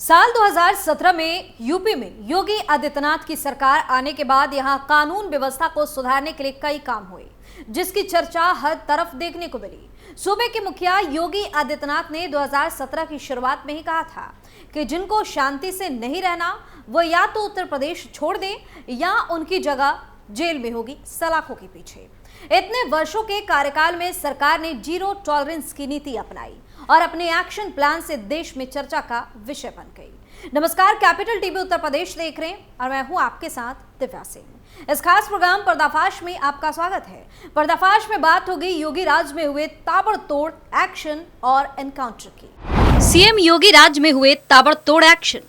साल 2017 में यूपी में योगी आदित्यनाथ की सरकार आने के बाद यहां कानून व्यवस्था को सुधारने के लिए कई काम हुए, जिसकी चर्चा हर तरफ देखने को मिली। सूबे के मुखिया योगी आदित्यनाथ ने 2017 की शुरुआत में ही कहा था कि जिनको शांति से नहीं रहना वो या तो उत्तर प्रदेश छोड़ दें या उनकी जगह जेल में होगी सलाखों के पीछे। इतने वर्षों के कार्यकाल में सरकार ने जीरो टॉलरेंस की नीति अपनाई और अपने एक्शन प्लान से देश में चर्चा का विषय बन गई। नमस्कार, कैपिटल टीवी उत्तर प्रदेश देख रहे हैं और मैं हूं आपके साथ दिव्या सिंह। इस खास प्रोग्राम पर्दाफाश में आपका स्वागत है। पर्दाफाश में बात होगी योगी राज में हुए ताबड़तोड़ एक्शन और एनकाउंटर की। सीएम योगी राज में हुए ताबड़तोड़ एक्शन,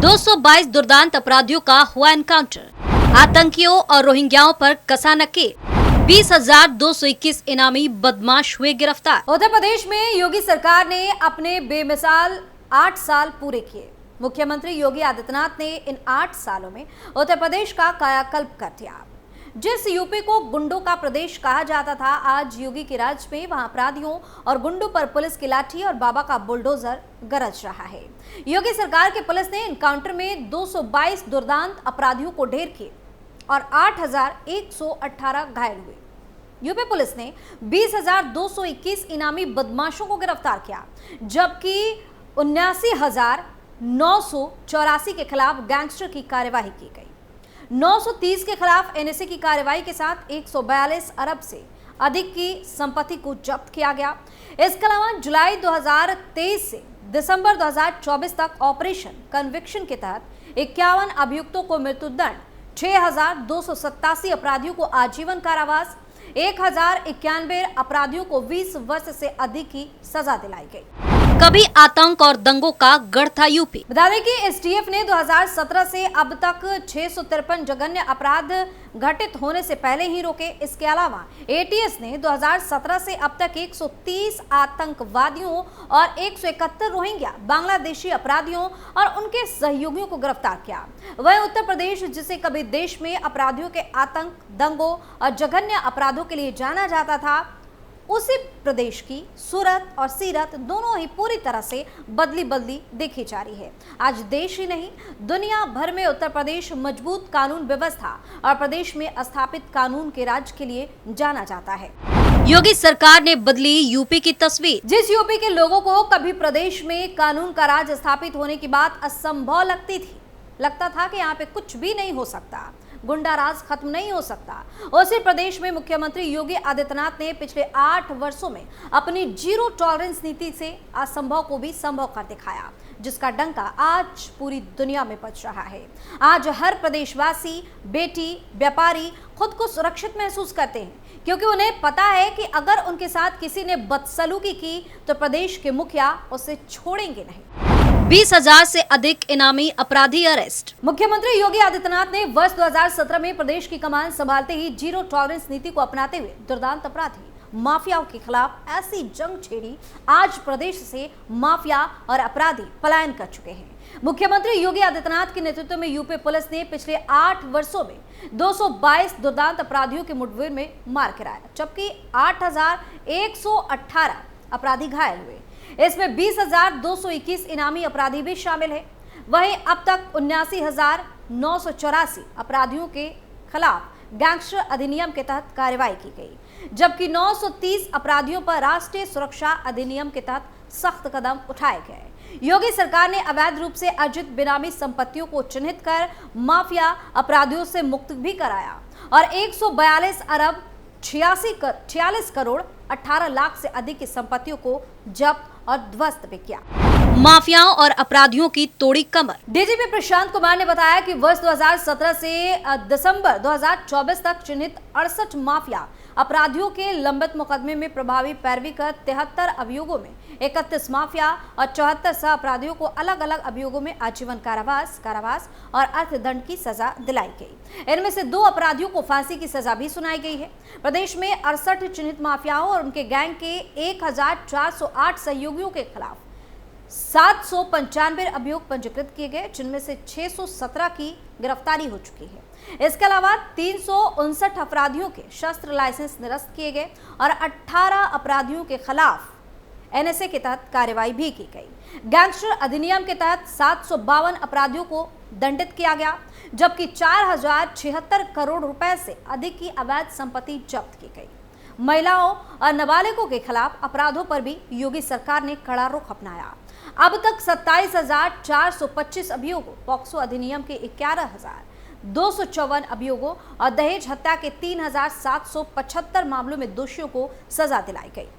222 दुर्दांत अपराधियों का हुआ एनकाउंटर, आतंकियों और रोहिंग्याओं पर कसा नकेल, 20,221 इनामी बदमाश हुए गिरफ्तार। उत्तर प्रदेश में योगी सरकार ने अपने बेमिसाल 8 साल पूरे किए। मुख्यमंत्री योगी आदित्यनाथ ने इन 8 सालों में उत्तर प्रदेश का कायाकल्प कर दिया। जिस यूपी को गुंडों का प्रदेश कहा जाता था, आज योगी के राज में वहां अपराधियों और गुंडों पर पुलिस की लाठी और बाबा का बुलडोजर गरज रहा है। योगी सरकार की पुलिस ने एनकाउंटर में 222 दुर्दांत अपराधियों को ढेर किए और 8,118 घायल हुए। यूपी पुलिस ने 20,221 इनामी बदमाशों को गिरफ्तार किया, जबकि 79,984 के खिलाफ गैंगस्टर की कार्यवाही की गई। 930 के खिलाफ एनएसए की कार्यवाही के साथ 142 अरब से अधिक की संपत्ति को जब्त किया गया। इसके अलावा जुलाई 2023 से दिसंबर 2024 तक ऑपरेशन कन्विक्शन के तहत 51 अभियुक्तों को मृत्युदंड, 6,287 अपराधियों को आजीवन कारावास, 1,091 अपराधियों को 20 वर्ष से अधिक की सजा दिलाई गई। कभी आतंक और दंगों का गढ़ था यूपी। बता दें कि एसटीएफ ने 2017 से अब तक 653 जघन्य अपराध घटित होने से पहले ही रोके। इसके अलावा एटीएस ने 2017 से अब तक 130 आतंकवादियों और 171 रोहिंग्या बांग्लादेशी अपराधियों और उनके सहयोगियों को गिरफ्तार किया। वह उत्तर प्रदेश, जिसे कभी देश में अपराधियों के आतंक, दंगों और जघन्य अपराधों के लिए जाना जाता था, उसी प्रदेश की सूरत और सीरत दोनों ही पूरी तरह से बदली देखी जा रही है। आज देश ही नहीं, दुनिया भर में उत्तर प्रदेश मजबूत कानून व्यवस्था और प्रदेश में स्थापित कानून के राज के लिए जाना जाता है। योगी सरकार ने बदली यूपी की तस्वीर। जिस यूपी के लोगों को कभी प्रदेश में कानून का राज स्थापित होने की बात असंभव लगती थी, लगता था कि यहाँ पे कुछ भी नहीं हो सकता, गुंडा राज खत्म नहीं हो सकता, उसी प्रदेश में मुख्यमंत्री योगी आदित्यनाथ ने पिछले 8 वर्षों में अपनी जीरो टॉलरेंस नीति से असंभव को भी संभव कर दिखाया, जिसका डंका आज पूरी दुनिया में बज रहा है। आज हर प्रदेशवासी, बेटी, व्यापारी खुद को सुरक्षित महसूस करते हैं, क्योंकि उन्हें पता है कि अगर उनके साथ किसी ने बदसलूकी की तो प्रदेश के मुखिया उसे छोड़ेंगे नहीं। 20,000 से अधिक इनामी अपराधी अरेस्ट। मुख्यमंत्री योगी आदित्यनाथ ने वर्ष 2017 में प्रदेश की कमान संभालते ही जीरो टॉलरेंस नीति को अपनाते हुए दुर्दांत अपराधी, माफियाओं के खिलाफ ऐसी जंग छेड़ी, आज प्रदेश से माफिया और अपराधी पलायन कर चुके हैं। मुख्यमंत्री योगी आदित्यनाथ के नेतृत्व में यूपी पुलिस ने पिछले 8 वर्षों में 222 दुर्दांत अपराधियों के मुठभेड़ में मार गिराया, जबकि 8,118 अपराधी घायल हुए। इसमें 20,221 इनामी अपराधी भी शामिल हैं। वहीं अब तक 79,984 अपराधियों के खिलाफ गैंगस्टर अधिनियम के तहत कार्रवाई की गई, जबकि 930 अपराधियों पर राष्ट्रीय सुरक्षा अधिनियम के तहत सख्त कदम उठाए गए। योगी सरकार ने अवैध रूप से अर्जित बेनामी संपत्तियों को चिन्हित कर माफिया अपराधियों से मुक्त भी कराया और 142 अरब 46 करोड़ 18 लाख से अधिक की संपत्तियों को जब्त और ध्वस्त भी किया। माफियाओं और अपराधियों की तोड़ी कमर। डीजीपी प्रशांत कुमार ने बताया कि वर्ष 2017 से दिसंबर 2024 तक चिन्हित 68 माफिया अपराधियों के लंबित मुकदमे में प्रभावी पैरवी कर 73 अभियोगों में 31 माफिया और 74 सह अपराधियों को अलग अलग अभियोगों में आजीवन कारावास और अर्थदंड की सजा दिलाई गई। इनमें से 2 अपराधियों को फांसी की सजा भी सुनाई गई है। प्रदेश में 68 चिन्हित माफियाओं और उनके गैंग के 1,408 सहयोगियों के खिलाफ 795 अभियोग पंजीकृत किए गए, जिनमें से 617 की गिरफ्तारी हो चुकी है। इसके अलावा 359 अपराधियों के शस्त्र लाइसेंस निरस्त किए गए और 18 अपराधियों के खिलाफ एनएसए के तहत कार्रवाई भी की गई। गैंगस्टर अधिनियम के तहत 752 अपराधियों को दंडित किया गया, जबकि 4076 करोड़ रुपए से अधिक की अवैध संपत्ति जब्त की गई। महिलाओं और नाबालिगों के खिलाफ अपराधों पर भी योगी सरकार ने कड़ा रुख अपनाया। अब तक 27,425 अभियोगों, पॉक्सो अधिनियम के 11,254 अभियोगों और दहेज हत्या के 3,775 मामलों में दोषियों को सजा दिलाई गई।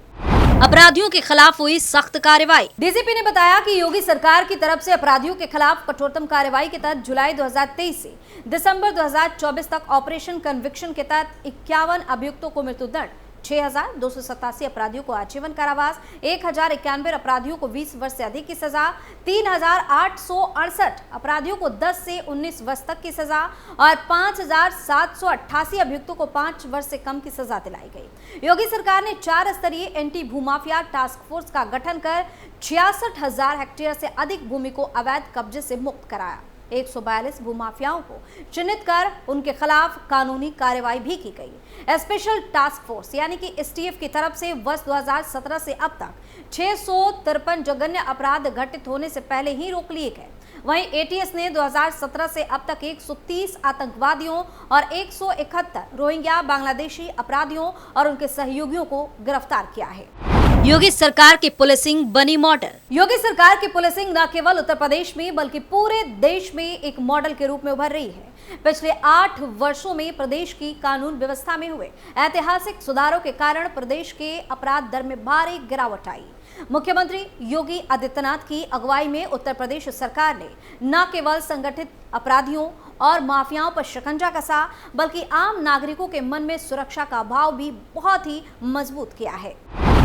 अपराधियों के खिलाफ हुई सख्त कार्रवाई। डीजीपी ने बताया कि योगी सरकार की तरफ से अपराधियों के खिलाफ कठोरतम कार्रवाई के तहत जुलाई 2023 से दिसंबर 2024 तक ऑपरेशन कन्विक्शन के तहत 51 अभियुक्तों को मृत्युदंड, 6,287 अपराधियों को आजीवन कारावास, 1,091 अपराधियों को 20 वर्ष से अधिक की सजा, 3,868 अपराधियों को 10 से 19 वर्ष तक की सजा और 5,788 अभियुक्तों को 5 वर्ष से कम की सजा दिलाई गई। योगी सरकार ने 4 स्तरीय एंटी भूमाफिया टास्क फोर्स का गठन कर 66,000 हेक्टेयर से अधिक भूमि को अवैध कब्जे से मुक्त कराया। 142 भूमाफियाओं को चिन्हित कर उनके खिलाफ कानूनी कार्रवाई भी की गई। स्पेशल टास्क फोर्स यानी कि एसटीएफ की तरफ से वर्ष 2017 से अब तक 653 जघन्य अपराध घटित होने से पहले ही रोक लिए गए। वहीं एटीएस ने 2017 से अब तक 130 आतंकवादियों और 171 रोहिंग्या बांग्लादेशी अपराधियों और उनके सहयोगियों को गिरफ्तार किया है। योगी सरकार की पुलिसिंग बनी मॉडल। योगी सरकार की पुलिसिंग न केवल उत्तर प्रदेश में बल्कि पूरे देश में एक मॉडल के रूप में उभर रही है। पिछले 8 वर्षों में प्रदेश की कानून व्यवस्था में हुए ऐतिहासिक सुधारों के कारण प्रदेश के अपराध दर में भारी गिरावट आई। मुख्यमंत्री योगी आदित्यनाथ की अगुवाई में उत्तर प्रदेश सरकार ने न केवल संगठित अपराधियों और माफियाओं पर शिकंजा कसा, बल्कि आम नागरिकों के मन में सुरक्षा का भाव भी बहुत ही मजबूत किया है।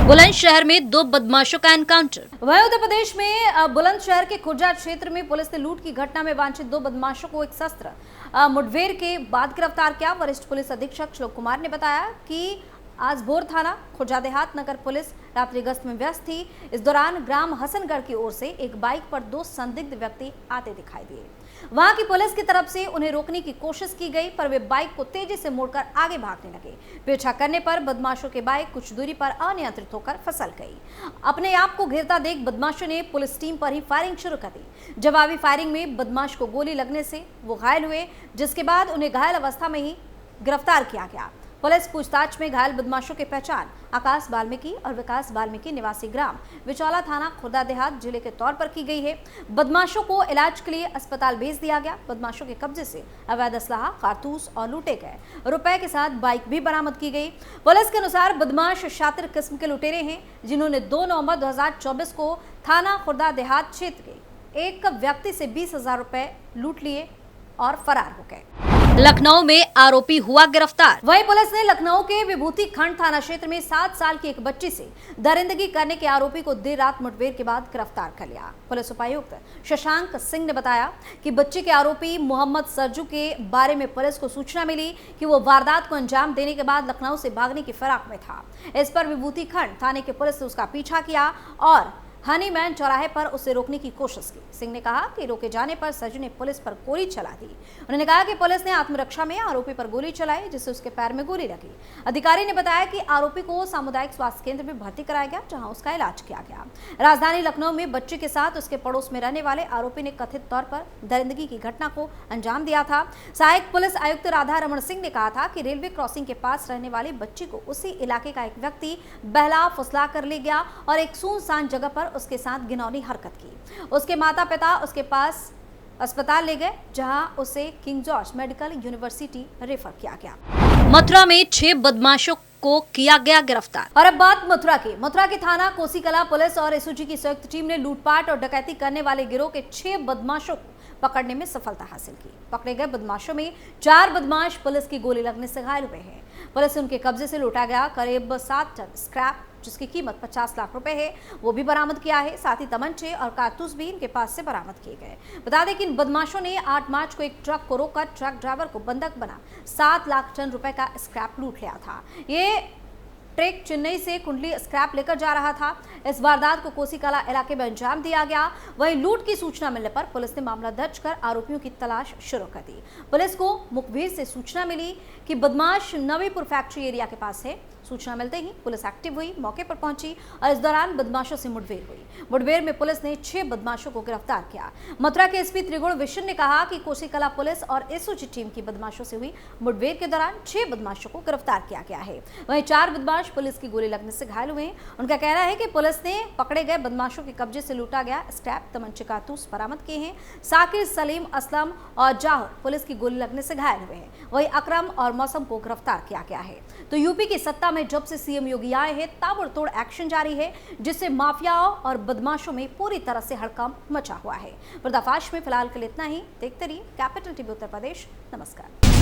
बुलंदशहर में 2 बदमाशों का एनकाउंटर। वहीं उत्तर प्रदेश में बुलंदशहर के खुर्जा क्षेत्र में पुलिस ने लूट की घटना में वांछित 2 बदमाशों को एक शस्त्र मुठभेड़ के बाद गिरफ्तार किया। वरिष्ठ पुलिस अधीक्षक श्लोक कुमार ने बताया कि आज भोर थाना खुर्जा देहात नगर पुलिस रात्रि गश्त में व्यस्त थी। इस दौरान ग्राम हसनगढ़ की ओर से एक बाइक पर 2 संदिग्ध व्यक्ति आते दिखाई दिए। वहां की पुलिस की तरफ से उन्हें रोकने की कोशिश की गई, पर वे बाइक को तेजी से मोड़कर आगे भागने लगे। पीछा करने पर बदमाशों की बाइक कुछ दूरी पर अनियंत्रित होकर फिसल गई। अपने आप को घिरता देख बदमाशों ने पुलिस टीम पर ही फायरिंग शुरू कर दी। जवाबी फायरिंग में बदमाश को गोली लगने से वो घायल हुए, जिसके बाद उन्हें घायल अवस्था में ही गिरफ्तार किया गया। पुलिस पूछताछ में घायल बदमाशों की पहचान आकाश वाल्मीकि और विकास वाल्मीकि निवासी ग्राम विचौला थाना खुर्दा देहात जिले के तौर पर की गई है। बदमाशों को इलाज के लिए अस्पताल भेज दिया गया। बदमाशों के कब्जे से अवैध असलाहा, कारतूस और लूटे गए रुपए के साथ बाइक भी बरामद की गई। पुलिस के अनुसार बदमाश शातिर किस्म के लुटेरे हैं, जिन्होंने 2 नवंबर 2024 को थाना खुर्दा देहात क्षेत्र के एक व्यक्ति से 20,000 रुपए लूट लिए और फरार हो गए। लखनऊ में आरोपी हुआ गिरफ्तार। वहीं पुलिस ने लखनऊ के विभूति खंड थाना क्षेत्र में 7 साल की एक बच्ची से दरिंदगी करने के आरोपी को देर रात मुठभेड़ के बाद गिरफ्तार कर लिया। पुलिस उपायुक्त शशांक सिंह ने बताया कि बच्ची के आरोपी मोहम्मद सरजू के बारे में पुलिस को सूचना मिली कि वो वारदात को अंजाम देने के बाद लखनऊ से भागने की फिराक में था। इस पर विभूति खंड थाने की पुलिस ने उसका पीछा किया और हनीमैन चौराहे पर उसे रोकने की कोशिश की। सिंह ने कहा कि रोके जाने पर सरजू ने पुलिस पर गोली चला दी। उन्होंने कहा कि पुलिस ने आत्मरक्षा में आरोपी पर गोली चलाई, जिससे उसके पैर में गोली लगी। अधिकारी ने बताया कि आरोपी को सामुदायिक स्वास्थ्य केंद्र में भर्ती कराया गया, जहां उसका इलाज किया गया। राजधानी लखनऊ में बच्चे के साथ उसके पड़ोस में रहने वाले आरोपी ने कथित तौर पर दरिंदगी की घटना को अंजाम दिया था। सहायक पुलिस आयुक्त राधा रमन सिंह ने कहा था कि रेलवे क्रॉसिंग के पास रहने वाली बच्ची को उसी इलाके का एक व्यक्ति बहला फुसला कर ले गया और एक सुनसान जगह पर उसके साथ घिनौनी हरकत की। उसके माता पिता उसके पास अस्पताल ले गए, जहां उसे king George medical university refer किया गया। मथुरा में 6 बदमाशों को किया गया गिरफ्तार। और अब बात मथुरा की। मथुरा के थाना कोसीकला पुलिस और एसओजी की संयुक्त टीम ने लूटपाट और डकैती करने वाले गिरोह के 6 बदमाशों को पकड़ने में सफलता हासिल की। पकड़े गए बदमाशों में 4 बदमाश पुलिस की गोली लगने से घायल हुए हैं। पुलिस ने उनके कब्जे से लूटा गया करीब 7 टन स्क्रैप, जिसकी कीमत 50 लाख रुपए है, वो भी बरामद किया है। साथ ही तमंचे और कारतूस भी इनके पास से बरामद किए गए। बता दें कि इन बदमाशों ने 8 मार्च को एक ट्रक को रोककर ट्रक ड्राइवर को बंधक बना 7 लाख टन रुपए का स्क्रैप लूट लिया था। ये ट्रक चेन्नई से कुंडली स्क्रैप लेकर जा रहा था। इस वारदात को कोसीकला इलाके में अंजाम दिया गया। वहीं लूट की सूचना मिलने पर पुलिस ने मामला दर्ज कर आरोपियों की तलाश शुरू कर दी। पुलिस को मुखबिर से सूचना मिली कि बदमाश नवीपुर फैक्ट्री एरिया के पास है। सूचना मिलते ही पुलिस एक्टिव हुई, मौके पर पहुंची और इस दौरान बदमाशों से मुठभेड़ हुई। मुठभेड़ में पुलिस ने 6 बदमाशों को गिरफ्तार किया। मथुरा के एसपी त्रिगुण विशन ने कहा कि कोसी कला पुलिस और एसओजी टीम की बदमाशों से हुई मुठभेड़ के दौरान 6 बदमाशों को गिरफ्तार किया गया है। वहीं 4 बदमाश पुलिस की गोली लगने से घायल हुए हैं। उनका कहना है कि पुलिस ने पकड़े गए बदमाशों के कब्जे से लूटा गया स्क्रैप, तमंचे, कारतूस बरामद किए हैं। साकिर, सलीम, असलम और जाहर पुलिस की गोली लगने से घायल हुए हैं। वहीं अकरम और मौसम को गिरफ्तार किया गया है। तो यूपी की सत्ता में जब से सीएम योगी आए हैं, ताबड़तोड़ एक्शन जारी है, जिससे माफियाओं और बदमाशों में पूरी तरह से हड़कंप मचा हुआ है। पर्दाफाश में फिलहाल के लिए इतना ही। देखते रहिए कैपिटल टीवी उत्तर प्रदेश। नमस्कार।